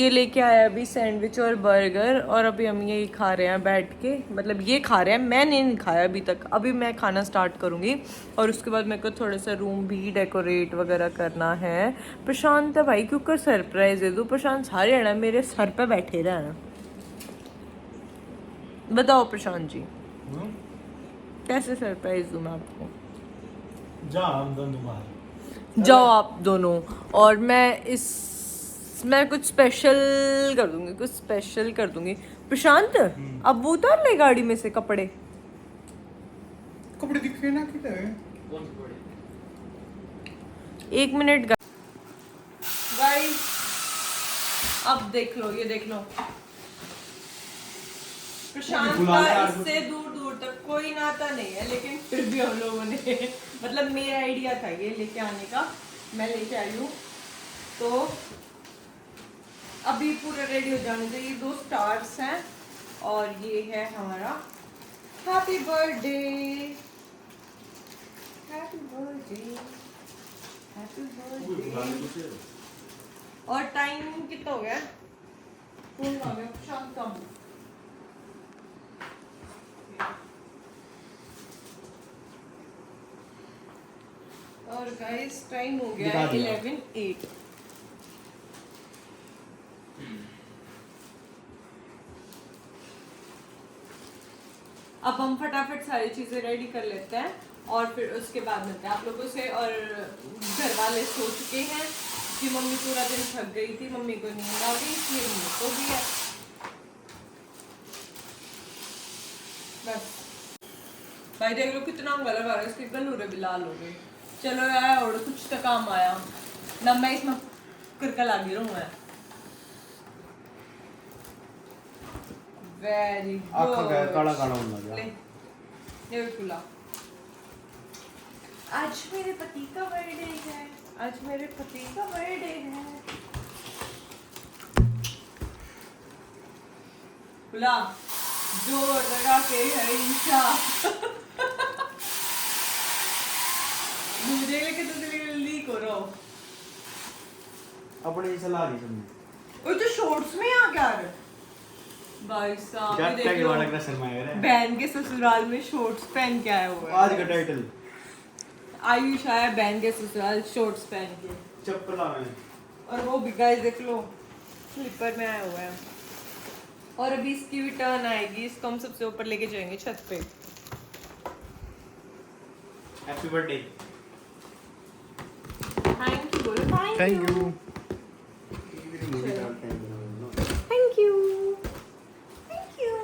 ये लेके आया अभी सैंडविच और बर्गर, और अभी हम यही खा रहे हैं बैठ के, मतलब ये खा रहे हैं, मैंने नहीं खाया अभी तक। अभी मैं खाना स्टार्ट करूँगी और उसके बाद मेरे को थोड़ा सा रूम भी डेकोरेट वगैरह करना है। प्रशांत भाई क्यों कर सरप्राइज दे दूँ, प्रशांत सारे आना मेरे सर पे बैठे रहना। बताओ प्रशांत जी कैसे सरप्राइज दूँ मैं आपको? जाओ आप दोनों, और मैं कुछ स्पेशल कर दूंगी, कुछ स्पेशल कर दूंगी। प्रशांत अब उतार ले गाड़ी में से कपड़े दिखे ना किधर। 1 मिनट गाइस, अब देख लो, ये देख लो प्रशांत का इससे दूर दूर तक कोई नाता नहीं है, लेकिन फिर भी हम लोगों ने मतलब मेरा आइडिया था ये लेके आने का, मैं लेके आई हूँ। तो अभी पूरा रेडी हो जाने चाहिए। 2 स्टार्स हैं और ये है हमारा happy birthday, happy birthday, happy birthday. और टाइम कितना हो गया? फोन आ गया, शाम कम। और गाइस टाइम हो गया है 11:08। अब हम फटाफट सारी चीजें रेडी कर लेते हैं और फिर उसके बाद मिलते हैं आप लोगों से। और घर वाले सो चुके हैं कि मम्मी पूरा दिन थक गई थी, मम्मी को नींद आ गई, इसलिए मम्मी को भी है। बस भाई देख लो कितना गला लगा रहा है, इसके गलूरे भी लाल हो गए। चलो यार और कुछ तो काम आया ना, मैं इसमें करके लागी रहूँ मैं। Very good. काला काला होना गया। ले खुला। आज मेरे पति का बर्थडे है, आज मेरे पति का बर्थडे है। खुला जोर लगा के है ईशा। मुझे लेके तो लीक हो रहा हो अपनी सलाह रही तुमने। ओए तो शॉर्ट्स में आ गया रे भाई साहब, ये देख लो बहन के ससुराल में शॉर्ट्स पहन के आया हुआ है। आज का टाइटल आयुष आया बहन के ससुराल शॉर्ट्स पहन के, चप्पल आ रहे हैं, और वो भी गाइस देख लो स्लीपर में आया हुआ है। और अभी इसकी भी टर्न आएगी, इसको हम सबसे ऊपर लेके जाएंगे छत पे। Happy birthday. थैंक यू बोलो, thank you. Thank you, thank you.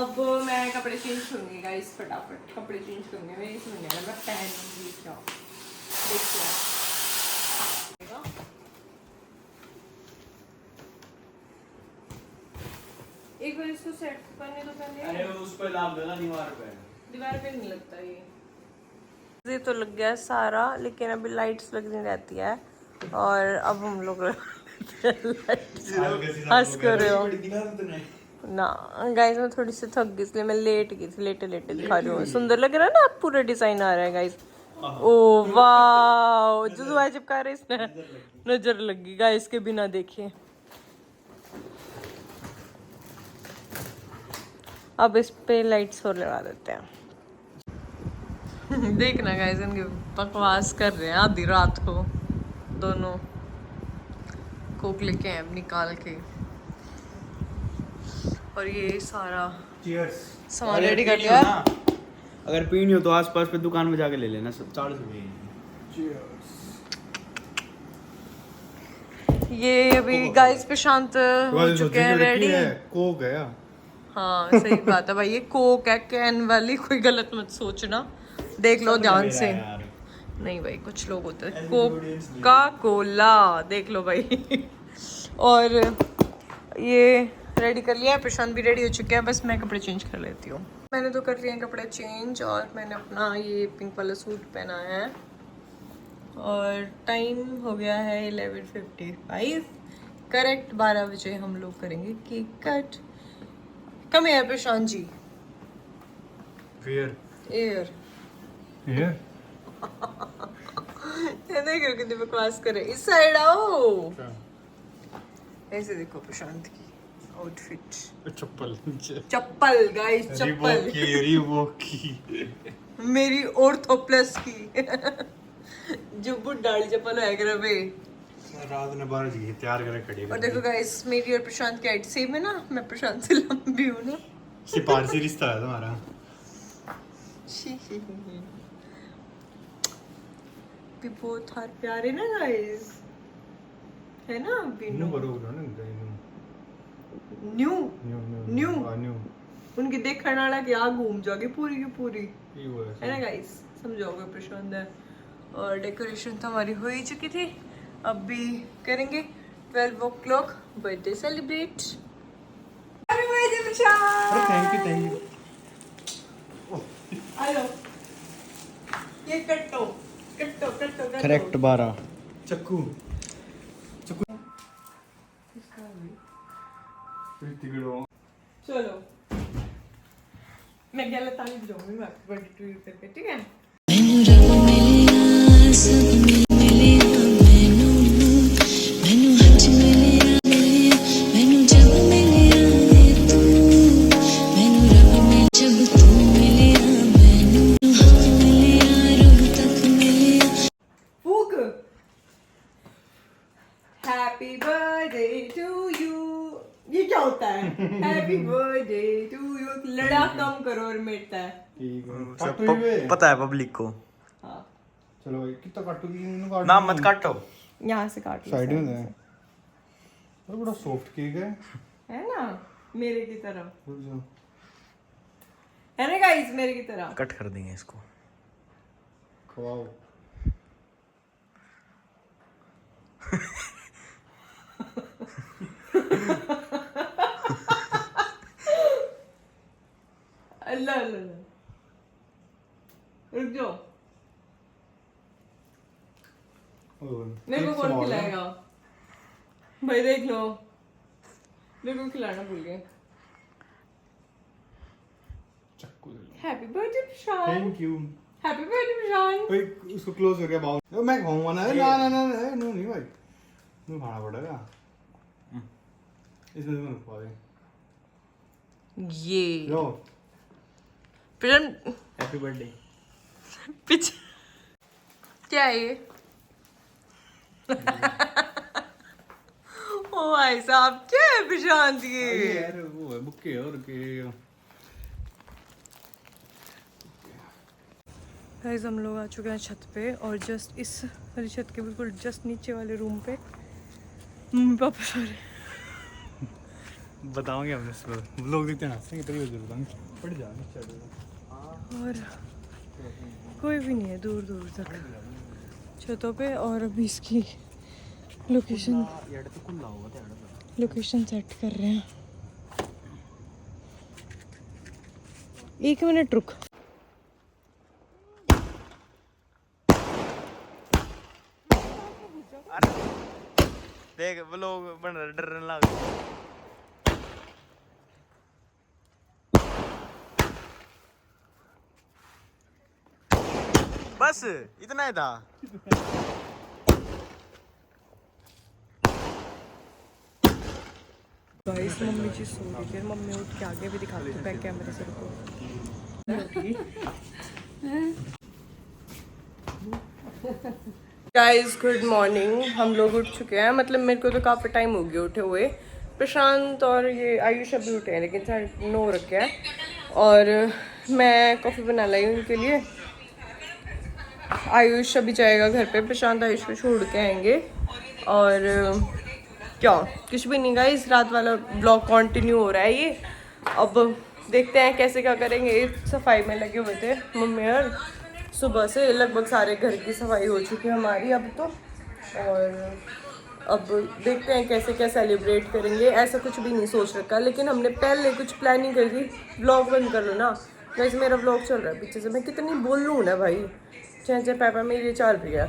अब मैं कपड़े चेंज करूंगी गाइस, फटाफट कपड़े चेंज करूंगी। मैं ये समझ मैं पहनूंगी क्या, देखते हैं। एक बार इसको सेट करने तो पहले, अरे उस पे लाभ देना दीवार पे, दीवार पे नहीं लगता ये तो लग गया सारा, लेकिन अभी लाइट्स लगनी रहती है। और अब हम लोग हंस कर रहे हो ना गाइस, मैं थोड़ी सी थक गई इसलिए मैं लेट गई थी, लेटे लेटे दिखा रही हूँ। सुंदर लग रहा है ना, अब पूरा डिजाइन आ रहा है गाइस। ओ वाह, जो दुआ चिपका रहे इसने नजर लगी गाइस के बिना देखे। अब इस पे लाइट्स और लगा देते हैं। देखना गाइस इनके बकवास कर रहे हैं आधी रात को, दोनों कोक लेके हैं निकाल के। और ये सारा सामान रेडी कर लिया। अगर पीनी हो तो आसपास पे दुकान में जाके ले लेना, सब 40 रुपए। ये अभी गाइस प्रशांत हो चुके हैं रेडी। कोक है। हाँ सही बात है भाई, ये कोक है कैन वाली, कोई गलत मत सोचना, देख लो ध्यान से। नहीं भाई कुछ लोग होते हैं कोका कोला, देख लो भाई। और ये रेडी कर लिया है, प्रशांत भी रेडी हो चुके हैं, बस मैं कपड़े चेंज कर लेती हूँ। मैंने तो कर लिए हैं कपड़े चेंज, और मैंने अपना ये पिंक वाला सूट पहना है। और टाइम हो गया है 11:55 करेक्ट। 12 बजे हम लोग करेंगे केक कट। कम है प्रशांत जी। एयर ये देखो कितनी बकवास करे। इस साइड आओ। ऐसे देखो प्रशांत की आउटफिट। चप्पल गाइस, चप्पल रीबॉक की मेरी ऑर्थोप्लस की जो बुढ़ डाली चप्पल है करे बे। रात ने 12 बजे तैयार करके खड़ी और देखो गाइस मेरी और प्रशांत की हाइट सेम है ना, मैं प्रशांत से लंबी हूँ ना। सिपारसी रिश्ता है तुम्हारा। भी बहुत हार प्यारे ना गाइस, है ना। न्यू न्यू उनकी देखने वाला की आग घूम जाएगी पूरी की पूरी, है ना गाइस, समझोगे प्रशांत है। और डेकोरेशन तो हमारी हो ही चुकी थी, अब भी करेंगे 12 o'clock birthday celebrate. Happy birthday Prashant. Thank you hello, ये कट्टो कट्टो कट्टो करेक्ट 12 चक्कू चलो मैं गलत ताली बजाऊंगी मैं हैप्पी बर्थडे टू यू करके, ठीक है। हैप्पी बर्थडे टू यू, ये क्या होता है? हैप्पी बर्थडे टू यू, लड़ा कम करो और मिटता है। पता है पब्लिक को। हाँ चलो भाई कितना काटोगी? ना मत काटो, यहाँ से काट लो साइड में है। और बड़ा सॉफ्ट केक है ना, मेरे की तरह है ना गाइस, मेरे की तरह। कट कर देंगे इसको, खवाओ। अल्लाह अल्लाह, रुक जाओ, मेरे को कौन खिलाएगा भाई? देख लो, मेरे को खिलाना भूल गए। Happy birthday Prashant. Thank you. Happy birthday Prashant. भाई उसको क्लोज करके बाहर मैं खाऊंगा ना। ना ना ना ना नो नहीं भाई, नो खाना पड़ेगा इसमें। तुम खा दे ये लो प्रशांत। Happy birthday. पीछे क्या है ये? ओ भाई साहब, क्या है प्रशांत ये? यार वो है बुके और के। गाइस हम लोग आ चुके हैं छत पे, और जस्ट इस वाली छत के बिल्कुल जस्ट नीचे वाले रूम पे मम्मी पापा सारे बताओगे हमने इसको लोग देखते हैं हंसेंगे तेरी वजह से पड़ जाएगा। और कोई भी नहीं है दूर दूर तक छतों पे। और अभी इसकी लोकेशन सेट कर रहे हैं। 1 मिनट रुक। देख वो लोग डरने लग बस इतना ही था। गाइस मम्मी जी सो रही थी, मम्मी उठ के आगे भी दिखाती थी बैक कैमरे से रुको। गाइस गुड मॉर्निंग, हम लोग उठ चुके हैं, मतलब मेरे को तो काफ़ी टाइम हो गया उठे हुए। प्रशांत और ये आयुष अभी उठे हैं, लेकिन साढ़े 9 रखे हैं। और मैं कॉफ़ी बना लाई उनके लिए। आयुष अभी जाएगा घर पे, प्रशांत आयुष को छोड़ के आएंगे। और क्या कुछ भी नहीं गाइस, रात वाला ब्लॉग कंटिन्यू हो रहा है ये। अब देखते हैं कैसे क्या करेंगे। सफाई में लगे हुए थे मम्मी, और सुबह से लगभग सारे घर की सफाई हो चुकी है हमारी अब तो। और अब देखते हैं कैसे क्या सेलिब्रेट करेंगे। ऐसा कुछ भी नहीं सोच रखा, लेकिन हमने पहले कुछ प्लानिंग कर दी। व्लॉग बंद कर लो ना वैसे, मेरा व्लॉग चल रहा है पीछे से, मैं कितनी बोल लूँ ना भाई, चाहे पापा मेरी चल रही है।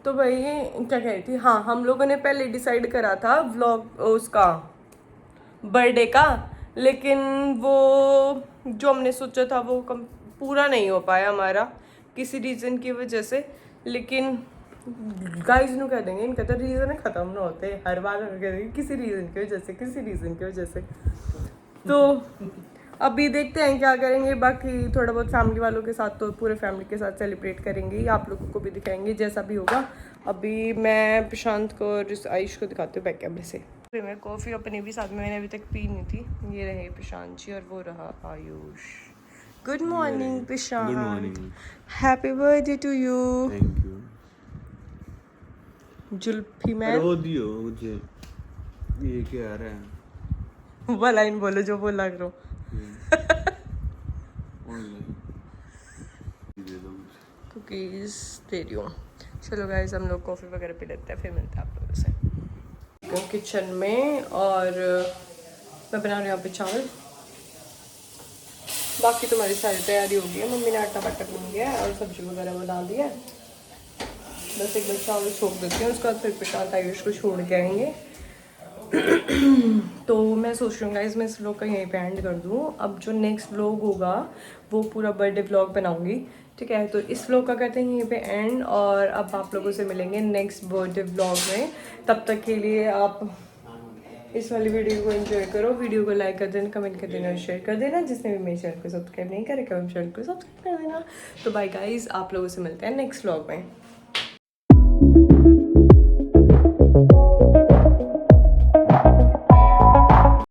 तो भाई क्या कह रही थी, हाँ हम लोगों ने पहले डिसाइड करा था व्लॉग उसका बर्थडे का, लेकिन वो जो हमने सोचा था वो पूरा नहीं हो पाया हमारा, किसी रीज़न की वजह से, लेकिन गाइस नु कह देंगे इनका तो रीज़न ख़त्म ना होते, हर बार कह देंगे किसी रीज़न की वजह से, किसी रीज़न की वजह से। तो अभी देखते हैं क्या करेंगे, बाकी थोड़ा बहुत फैमिली वालों के साथ तो पूरे फैमिली के साथ सेलिब्रेट करेंगे, आप लोगों को भी दिखाएंगे जैसा भी होगा। अभी मैं प्रशांत को और इस आयुष को दिखाती हूँ बैक कैमरे से। फिर मैं कॉफ़ी अपनी भी साथ में मैंने अभी तक पी नहीं थी। ये रहे प्रशांत जी और वो रहा Ayush. Good morning Prashant. Good morning. Happy birthday to you. Thank you. Zulfi man. रो दियो मुझे, ये क्या आ रहा है? वो लाइन बोलो जो बोल लग रहा ऑनलाइन दे दो मुझे। कुकीज़ दे रही हूँ। चलो गाइस हम लोग कॉफ़ी वगैरह पी लेते हैं, फिर मिलते हैं आप लोगों से किचन में। और मैं बना रही हूँ यहाँ पे चावल। बाकी तुम्हारी सारी तैयारी हो गई है, मम्मी ने आटा वाटा भून गया है और सब्जी वगैरह बना दी है। बस एक बार चावल छोड़ देते हैं, उसके बाद फिर प्रशांत आयुष को छोड़ के आएंगे। तो मैं सोच रही हूँ गाइस मैं इस व्लॉग का यहीं पे एंड कर दूँ। अब जो नेक्स्ट व्लॉग होगा वो पूरा बर्थडे व्लॉग बनाऊंगी, ठीक है। तो इस व्लॉग का करते हैं यहीं पे एंड, और अब आप लोगों से मिलेंगे नेक्स्ट बर्थडे व्लॉग में। तब तक के लिए आप इस वाली वीडियो को एंजॉय करो, वीडियो को लाइक कर देना, कमेंट कर देना और शेयर कर देना। जिसने भी मेरे चैनल को सब्सक्राइब नहीं करे, कमेंट चैनल को सब्सक्राइब कर देना। तो बाय गाइस, आप लोगों से मिलते हैं नेक्स्ट व्लॉग में।